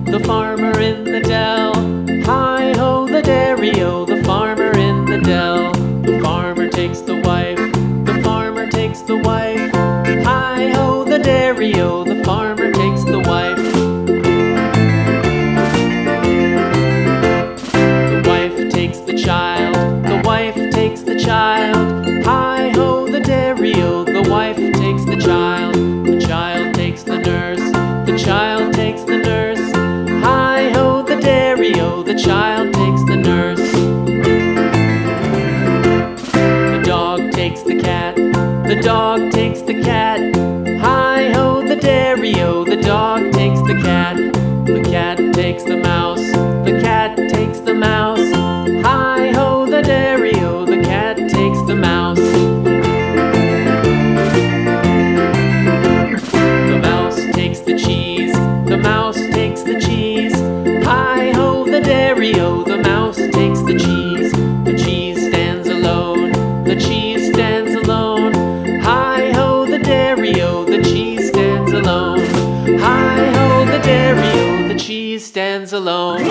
The farmer in the dell. Hi-ho, the dairy-o, the farmer in the dell. The farmer takes the wife, the farmer takes the wife. Hi-ho, the dairy-o, the farmer takes the wife. The wife takes the child, the wife takes the child. Hi-ho, the dairy-o, the wife takes the child. The child takes the nurse, the child takes the nurse. Hi-ho, the dairy-o, the child takes the nurse. The dog takes the cat, the dog takes the cat. Hi-ho, the dairy-o, the dog takes the cat. The cat takes the mouse, the cat takes the mouse. Hi-ho, the dairy-o, the cat takes the mouse. The mouse takes the cheese, the mouse takes the cheese. Hi-ho, the dairy-o, the mouse takes the cheese. The cheese stands alone, the cheese stands alone. Hi-ho, the dairy-o, the cheese stands alone. Hi-ho, the dairy-o, the cheese stands alone.